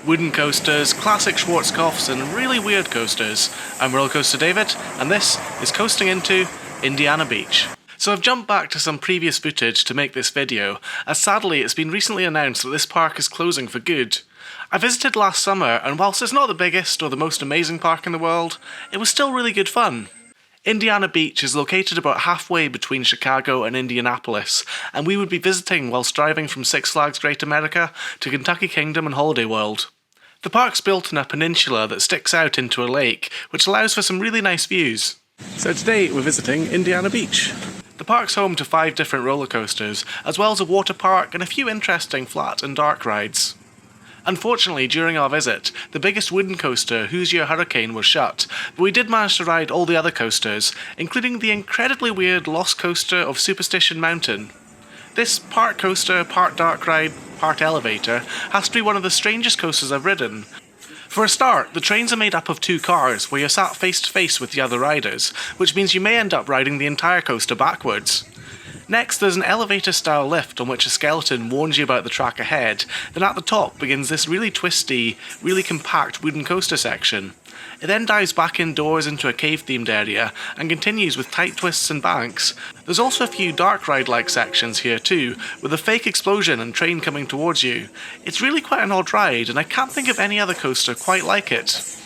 wooden coasters, classic Schwarzkopfs, and really weird coasters. I'm Rollercoaster David, and this is coasting into Indiana Beach. So I've jumped back to some previous footage to make this video, as sadly it's been recently announced that this park is closing for good. I visited last summer, and whilst it's not the biggest or the most amazing park in the world, it was still really good fun. Indiana Beach is located about halfway between Chicago and Indianapolis, and we would be visiting whilst driving from Six Flags Great America to Kentucky Kingdom and Holiday World. The park's built in a peninsula that sticks out into a lake, which allows for some really nice views. So today we're visiting Indiana Beach. The park's home to 5 different roller coasters, as well as a water park and a few interesting flat and dark rides. Unfortunately, during our visit, the biggest wooden coaster, Hoosier Hurricane, was shut, but we did manage to ride all the other coasters, including the incredibly weird Lost Coaster of Superstition Mountain. This part coaster, part dark ride, part elevator has to be one of the strangest coasters I've ridden. For a start, the trains are made up of 2 cars where you're sat face to face with the other riders, which means you may end up riding the entire coaster backwards. Next, there's an elevator-style lift on which a skeleton warns you about the track ahead, then at the top begins this really twisty, really compact wooden coaster section. It then dives back indoors into a cave-themed area, and continues with tight twists and banks. There's also a few dark ride-like sections here too, with a fake explosion and train coming towards you. It's really quite an odd ride, and I can't think of any other coaster quite like it.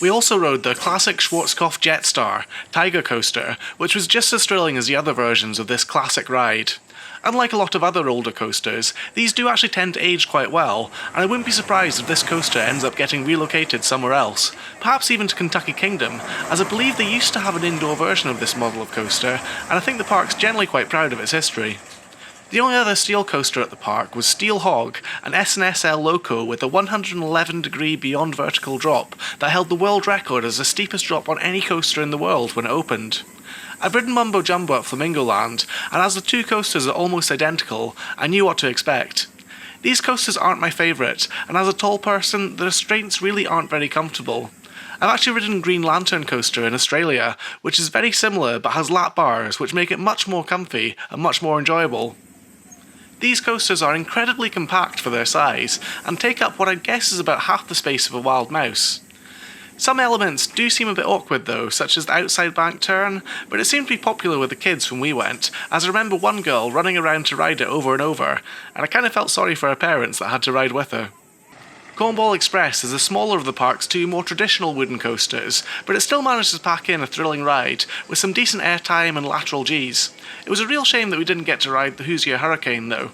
We also rode the Classic Schwarzkopf Jetstar Tiger Coaster, which was just as thrilling as the other versions of this classic ride. Unlike a lot of other older coasters, these do actually tend to age quite well, and I wouldn't be surprised if this coaster ends up getting relocated somewhere else, perhaps even to Kentucky Kingdom, as I believe they used to have an indoor version of this model of coaster, and I think the park's generally quite proud of its history. The only other steel coaster at the park was Steel Hawg, an S&SL loco with a 111-degree beyond vertical drop that held the world record as the steepest drop on any coaster in the world when it opened. I've ridden Mumbo Jumbo at Flamingo Land, and as the 2 coasters are almost identical, I knew what to expect. These coasters aren't my favourite, and as a tall person, the restraints really aren't very comfortable. I've actually ridden Green Lantern Coaster in Australia, which is very similar but has lap bars which make it much more comfy and much more enjoyable. These coasters are incredibly compact for their size, and take up what I guess is about half the space of a wild mouse. Some elements do seem a bit awkward though, such as the outside bank turn, but it seemed to be popular with the kids when we went, as I remember one girl running around to ride it over and over, and I kind of felt sorry for her parents that had to ride with her. Cornball Express is the smaller of the park's 2 more traditional wooden coasters, but it still managed to pack in a thrilling ride, with some decent airtime and lateral Gs. It was a real shame that we didn't get to ride the Hoosier Hurricane though.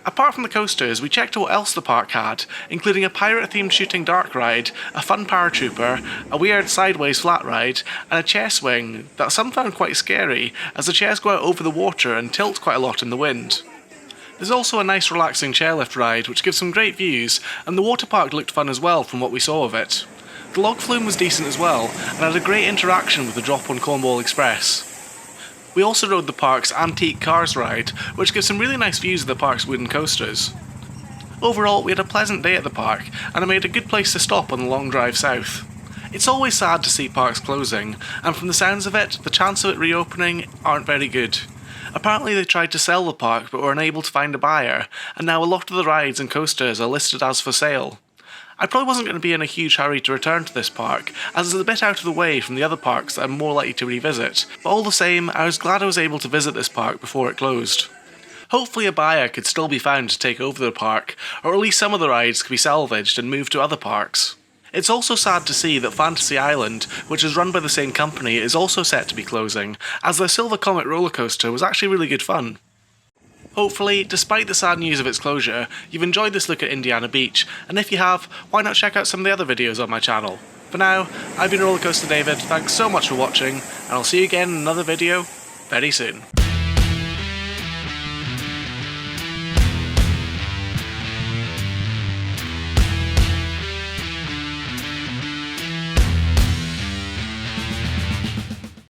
Apart from the coasters, we checked out what else the park had, including a pirate-themed shooting dark ride, a fun paratrooper, a weird sideways flat ride, and a chair swing that some found quite scary, as the chairs go out over the water and tilt quite a lot in the wind. There's also a nice relaxing chairlift ride which gives some great views, and the water park looked fun as well from what we saw of it. The log flume was decent as well, and had a great interaction with the drop on Cornball Express. We also rode the park's Antique Cars ride, which gives some really nice views of the park's wooden coasters. Overall, we had a pleasant day at the park, and it made a good place to stop on the long drive south. It's always sad to see parks closing, and from the sounds of it, the chance of it reopening aren't very good. Apparently they tried to sell the park but were unable to find a buyer, and now a lot of the rides and coasters are listed as for sale. I probably wasn't going to be in a huge hurry to return to this park, as it's a bit out of the way from the other parks that I'm more likely to revisit, but all the same, I was glad I was able to visit this park before it closed. Hopefully a buyer could still be found to take over the park, or at least some of the rides could be salvaged and moved to other parks. It's also sad to see that Fantasy Island, which is run by the same company, is also set to be closing, as their Silver Comet roller coaster was actually really good fun. Hopefully, despite the sad news of its closure, you've enjoyed this look at Indiana Beach, and if you have, why not check out some of the other videos on my channel. For now, I've been Rollercoaster David, thanks so much for watching, and I'll see you again in another video very soon.